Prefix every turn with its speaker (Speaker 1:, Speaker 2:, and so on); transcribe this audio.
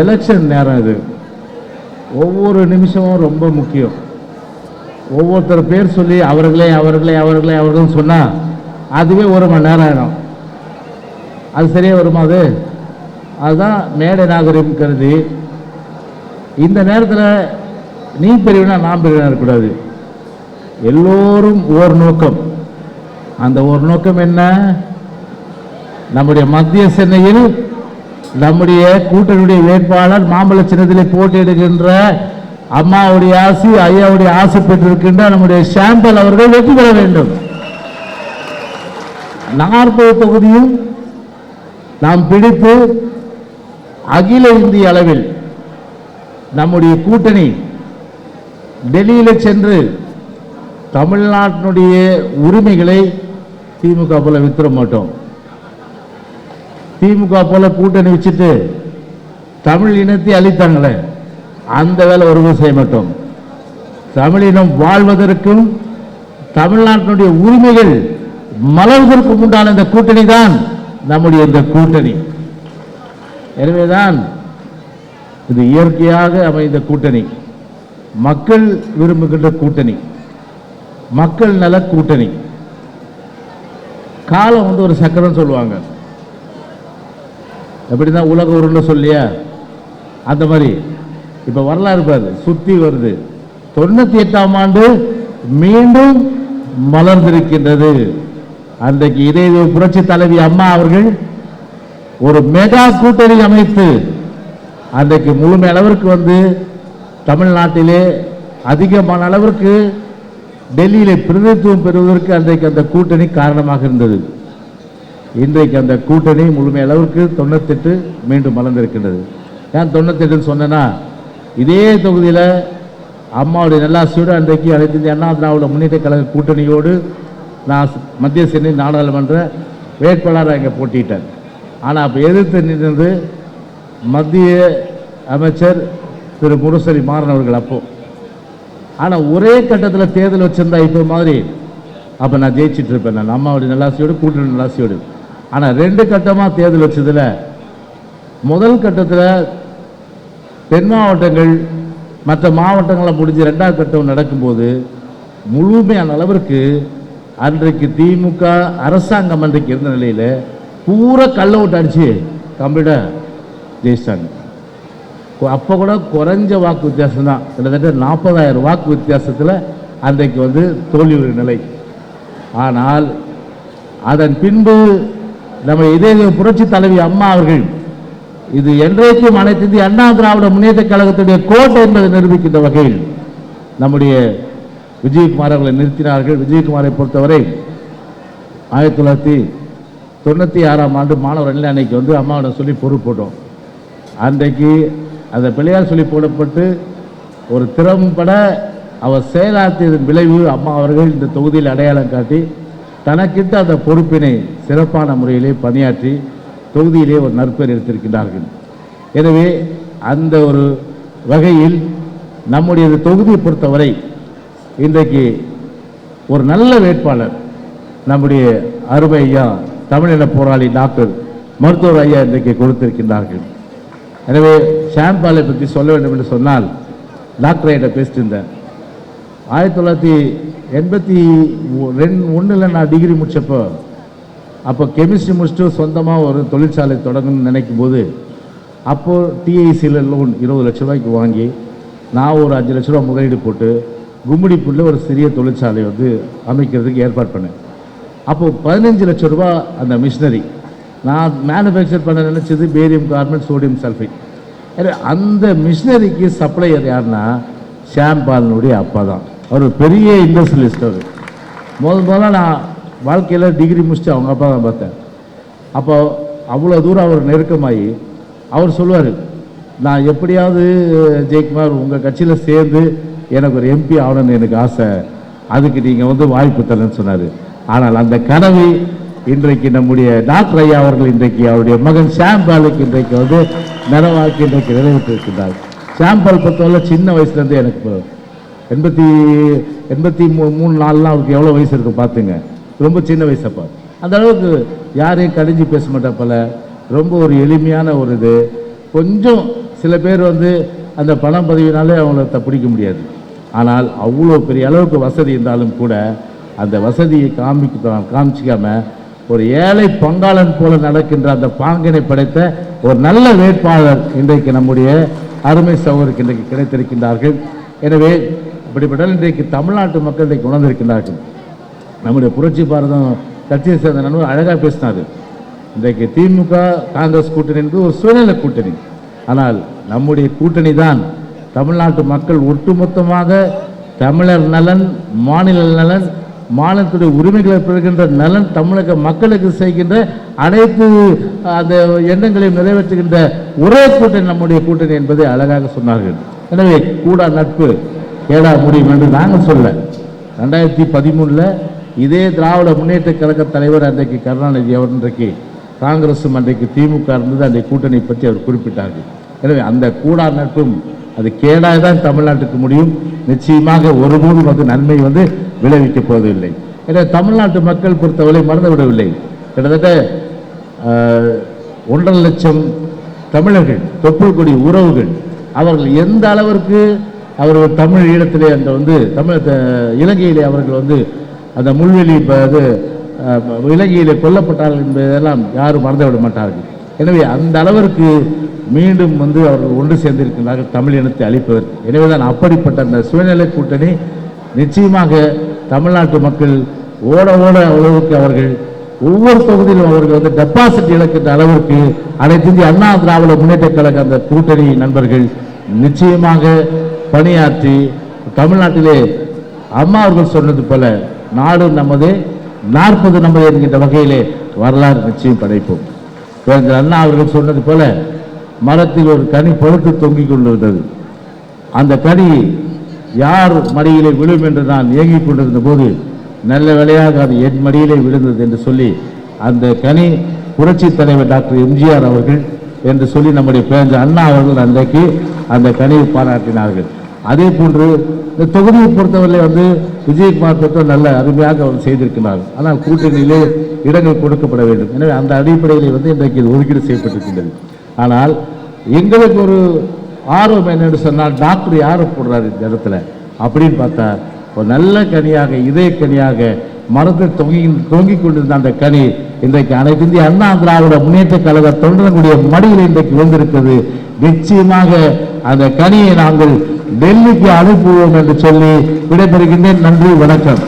Speaker 1: Election நேரம் இது. ஒவ்வொரு நிமிஷமும் ரொம்ப முக்கியம். ஒவ்வொருத்தர் பேர் சொல்லி அவர்களே அவர்களே அவர்களே அவர்கள் சொன்னால் அதுவே 1 மணி நேரம் ஆகிடும். அது சரியாக வருமா? அதுதான் மேடை நாகரிகம் கருதி இந்த நேரத்தில் நீ பெரியவனா நான் பெரியவனா இருக்கக்கூடாது. எல்லோரும் ஒரு நோக்கம். அந்த ஒரு நோக்கம் என்ன? நம்முடைய மத்திய சென்னையில் நம்முடைய கூட்டணியுடைய வேட்பாளர் மாம்பழ சின்னத்திலே போட்டியிடுகின்ற அம்மாவுடைய ஆசி ஐயாவுடைய ஆசை பெற்றிருக்கின்ற நம்முடைய சாம்பல் அவர்கள் வெற்றி பெற வேண்டும். 40 தொகுதியும் நாம் பிடித்து அகில இந்திய அளவில் நம்முடைய கூட்டணி டெல்லியில் சென்று தமிழ்நாட்டினுடைய உரிமைகளை திமுக போல வித்துற மாட்டோம். திமுக போல கூட்டணி வச்சுட்டு தமிழ் இனத்தை அழித்தாங்களே, அந்த வேலை ஒருவர் செய்ய மாட்டோம். தமிழினம் வாழ்வதற்கும் தமிழ்நாட்டினுடைய உரிமைகள் மலர்வதற்கும் உண்டான இந்த கூட்டணி தான் நம்முடைய இந்த கூட்டணி. எனவேதான் இது இயற்கையாக அமைந்த கூட்டணி, மக்கள் விரும்புகின்ற கூட்டணி, மக்கள் நல கூட்டணி. காலம் ஒரு சக்கரம் சொல்லுவாங்க. எப்படிதான் உலக உருண்டை சொல்லியா அந்த மாதிரி இப்ப வரலாறு பாரு, சுத்தி வருது. 98ஆம் ஆண்டு மீண்டும் மலர்ந்திருக்கின்றது. அன்றைக்கு இதய புரட்சி தலைவி அம்மா அவர்கள் ஒரு மெகா கூட்டணி அமைத்து அன்றைக்கு முழுமை அளவிற்கு தமிழ்நாட்டிலே அதிகமான அளவிற்கு டெல்லியிலே பிரதிநிதித்துவம் பெறுவதற்கு அன்றைக்கு அந்த கூட்டணி காரணமாக இருந்தது. இன்றைக்கு அந்த கூட்டணி முழுமை அளவிற்கு 98 மீண்டும் மலர்ந்திருக்கின்றது. ஏன் 98 சொன்னா, இதே தொகுதியில் அம்மாவுடைய நல்லாசியோடு அன்றைக்கு அனைத்து இந்திய அண்ணா திராவிட முன்னேற்ற கழக கூட்டணியோடு நான் மத்திய சென்னை நாடாளுமன்ற வேட்பாளராக இங்கே போட்டிட்டேன். ஆனால் அப்போ எதிர்த்து நின்றது மத்திய அமைச்சர் திரு முரசொலி மாறன் அவர்கள். அப்போ ஆனால் ஒரே கட்டத்தில் தேர்தல் வச்சிருந்தா இப்போ மாதிரி அப்போ நான் ஜெயிச்சிட்டு இருப்பேன். நான் அம்மாவுடைய நல்லாசியோடு கூட்டணி நல்லாசியோடு. ஆனால் 2 கட்டமாக தேர்தல் வச்சதில் முதல் கட்டத்தில் தென் மாவட்டங்கள் மற்ற மாவட்டங்களை முடிஞ்சு 2ஆவது கட்டம் நடக்கும்போது முழுமையான அளவிற்கு அன்றைக்கு திமுக அரசாங்கம் அன்றைக்கு இருந்த நிலையில் பூரா கள்ள ஓட்டு அடிச்சு கம்ப்ளீட்டாக ஜெயிச்சிட்டாங்க. அப்போ கூட குறைஞ்ச வாக்கு வித்தியாசம் தான், கிட்டத்தட்ட 40,000 வாக்கு வித்தியாசத்தில் அன்றைக்கு தோல்வி நிலை. ஆனால் அதன் பின்பு நம்ம இதய புரட்சி தலைவி அம்மா அவர்கள் இது என்றைக்கும் அனைத்து இந்திய அண்ணா திராவிட முன்னேற்ற கழகத்துடைய கோட்டை என்பதை நிரூபிக்கின்ற வகையில் நம்முடைய விஜயகுமார் அவர்களை நிறுத்தினார்கள். விஜயகுமாரை பொறுத்தவரை 1996ஆம் ஆண்டு மாணவர் அணியில் அன்னைக்கு அம்மாவிடம் சொல்லி பொறுப்பு போட்டோம். அன்றைக்கு அந்த பிள்ளையார் சொல்லி போடப்பட்டு ஒரு திறம்பட அவர் செயலாற்றியதன் விளைவு அம்மா அவர்கள் இந்த தொகுதியில் அடையாளம் காட்டி தனக்கிட்ட அந்த பொறுப்பினை சிறப்பான முறையிலே பணியாற்றி தொகுதியிலே ஒரு நற்பெயர் எடுத்திருக்கிறார்கள். எனவே அந்த ஒரு வகையில் நம்முடைய தொகுதியை பொறுத்தவரை இன்றைக்கு ஒரு நல்ல வேட்பாளர் நம்முடைய அருமை ஐயா தமிழின போராளி டாக்டர் மருத்துவர் ஐயா இன்றைக்கு கொடுத்திருக்கின்றார்கள். எனவே ஷாம்பாலை பற்றி சொல்ல வேண்டும் என்று சொன்னால் டாக்டர் ஐயா பேசிட்டு இருந்தேன். 1981 நான் டிகிரி முடிச்சப்போ அப்போ கெமிஸ்ட்ரி முடிச்சுட்டு சொந்தமாக ஒரு தொழிற்சாலை தொடங்கணும்னு நினைக்கும் போது அப்போது டிஐசியில் லோன் 20 லட்ச ரூபாய்க்கு வாங்கி நான் ஒரு 5 லட்ச ரூபா முதலீடு போட்டு கும்மிடிப்பூரில் ஒரு சிறிய தொழிற்சாலை அமைக்கிறதுக்கு ஏற்பாடு பண்ணேன். அப்போது 15 லட்ச ரூபா அந்த மிஷினரி நான் மேனுஃபேக்சர் பண்ண நினச்சது பேரியம் கார்பனேட் சோடியம் சல்ஃபேட். அந்த மிஷினரிக்கு சப்ளையர் யாருன்னா ஷாம்பாலினுடைய அப்பா தான். அவர் பெரிய இண்டஸ்ட்ரியலிஸ்ட். அவர் முதல்ல நான் வாழ்க்கையில் டிகிரி முடிச்சுட்டு அவங்க அப்பா தான் பார்த்தேன். அப்போ அவ்வளோ தூரம் அவர் நெருக்கமாகி அவர் சொல்லுவார், நான் எப்படியாவது ஜெயக்குமார் உங்கள் கட்சியில் சேர்ந்து எனக்கு ஒரு எம்பி ஆகணும்னு எனக்கு ஆசை, அதுக்கு நீங்கள் வாய்ப்பு தரேன்னு சொன்னார். ஆனால் அந்த கனவை இன்றைக்கு நம்முடைய டாக்டர் ஐயா அவர்கள் இன்றைக்கு அவருடைய மகன் ஷாம்பாலுக்கு இன்றைக்கு நினைவாக்கி இன்றைக்கு நிறைவேற்றிருக்கிறார். ஷாம்பால் பொறுத்தவரை சின்ன வயசுலேருந்து எனக்கு 83-84 அவருக்கு எவ்வளோ வயசு இருக்கும் பார்த்துங்க. ரொம்ப சின்ன வயசப்போ அந்த அளவுக்கு யாரையும் கடிஞ்சு பேச மாட்டா போல ரொம்ப ஒரு எளிமையான ஒரு இது கொஞ்சம் சில பேர் வந்து அந்த பணம் பதவினாலே அவங்கள பிடிக்க முடியாது. ஆனால் அவ்வளோ பெரிய அளவுக்கு வசதி இருந்தாலும் கூட அந்த வசதியை காமிச்சிக்காம ஒரு ஏழை பங்காளன் போல நடக்கின்ற அந்த பாங்கினை படைத்த ஒரு நல்ல வேட்பாளர் இன்றைக்கு நம்முடைய அருமை சகோதரருக்கு இன்றைக்கு கிடைத்திருக்கின்றார்கள். எனவே இப்படிப்பட்ட இன்றைக்கு தமிழ்நாட்டு மக்கள் இன்றைக்கு உணர்ந்திருக்கின்றார்கள். நம்முடைய புரட்சி பாரதம் கட்சியை சேர்ந்த நண்பர் அழகாக பேசினார். இன்றைக்கு திமுக காங்கிரஸ் கூட்டணி என்பது ஒரு சுயநல கூட்டணி. ஆனால் நம்முடைய கூட்டணி தான் தமிழ்நாட்டு மக்கள் ஒட்டுமொத்தமாக தமிழர் நலன், மாநில நலன், மாநிலத்துடைய உரிமைகளை பெறுகின்ற நலன், தமிழக மக்களுக்கு செய்கின்ற அனைத்து அந்த எண்ணங்களையும் நிறைவேற்றுகின்ற ஒரே கூட்டணி நம்முடைய கூட்டணி என்பதை அழகாக சொன்னார்கள். எனவே கூடா நட்பு கேடா முடியும் என்று நாங்கள் சொல்ல 2013 இதே திராவிட முன்னேற்ற கழக தலைவர் அன்றைக்கு கருணாநிதி அவர் இன்றைக்கு காங்கிரஸும் அன்றைக்கு திமுக இருந்தது அன்றைக்கு கூட்டணி பற்றி அவர் குறிப்பிட்டார்கள். எனவே அந்த கூடா நட்பும் அது கேடாக தான் தமிழ்நாட்டுக்கு முடியும். நிச்சயமாக ஒருபோதும் அது நன்மை வந்து விளைவிக்கப் போவதில்லை. எனவே தமிழ்நாட்டு மக்கள் பொறுத்தவரை மறந்துவிடவில்லை. கிட்டத்தட்ட 1.5 லட்சம் தமிழர்கள், தொப்புள் கொடி உறவுகள், அவர்கள் எந்த அளவிற்கு அவர்கள் தமிழ் ஈழத்திலே அந்த வந்து தமிழ் இலங்கையிலே அவர்கள் வந்து அந்த முள்வெளி இலங்கையிலே கொல்லப்பட்டார்கள் என்பதெல்லாம் யாரும் மறந்துவிட மாட்டார்கள். எனவே அந்த அளவிற்கு மீண்டும் வந்து அவர்கள் ஒன்று சேர்ந்திருக்கிறார்கள் தமிழ் இனத்தை அழிப்பதற்கு. எனவேதான் அப்படிப்பட்ட அந்த சுயநிலை கூட்டணி நிச்சயமாக தமிழ்நாட்டு மக்கள் ஓட அளவுக்கு அவர்கள் ஒவ்வொரு தொகுதியிலும் அவர்கள் வந்து டெபாசிட் இழக்கின்ற அளவிற்கு அனைத்து இந்திய அண்ணா திராவிட முன்னேற்ற கழக அந்த கூட்டணி நண்பர்கள் நிச்சயமாக பணியாற்றி தமிழ்நாட்டிலே அம்மா அவர்கள் சொன்னது போல நாடு நமது 40 நமது என்கின்ற வகையிலே வரலாறு நிச்சயம் படைப்போம். அண்ணா அவர்கள் சொன்னது போல மரத்தில் ஒரு கனி பழுத்து தொங்கிக் கொண்டிருந்தது. அந்த கனி யார் மடியிலே விழும் என்று நான் ஏங்கிக் கொண்டிருந்த போது நல்ல வேளையாக அது என் மடியிலே விழுந்தது என்று சொல்லி அந்த கனி புரட்சி தலைவர் டாக்டர் எம்ஜிஆர் அவர்கள் என்று சொல்லி நம்முடைய பேரஞ்ச அண்ணா அவர்கள் அன்றைக்கு அந்த கனியை பாராட்டினார்கள். அதே போன்று இந்த தொகுதியை பொறுத்தவரை வந்து விஜயகுமார் பெற்ற நல்ல அருமையாக அவர் செய்திருக்கிறார்கள். ஆனால் கூட்டணியிலே இடங்கள் கொடுக்கப்பட வேண்டும். எனவே அந்த அடிப்படையில் வந்து இன்றைக்கு இது ஒதுக்கீடு செய்யப்பட்டிருக்கின்றது. ஆனால் எங்களுக்கு ஒரு ஆர்வம் என்னென்னு சொன்னால் டாக்டர் யாரை போடுறாரு இந்த இடத்துல அப்படின்னு பார்த்தா ஒரு நல்ல கனியாக இதய கனியாக மரத்தில் தொங்கிக் கொண்டிருந்த அந்த கனி இன்றைக்கு அனைத்து இந்திய அண்ணா திராவிட முன்னேற்ற கழக தொண்டர்களுடைய மடியில் இன்றைக்கு வந்திருக்கிறது. நிச்சயமாக அந்த கனியை நாங்கள் டெல்லிக்கு அனுப்புவோம் என்று சொல்லி விடைபெறுகின்றேன். நன்றி, வணக்கம்.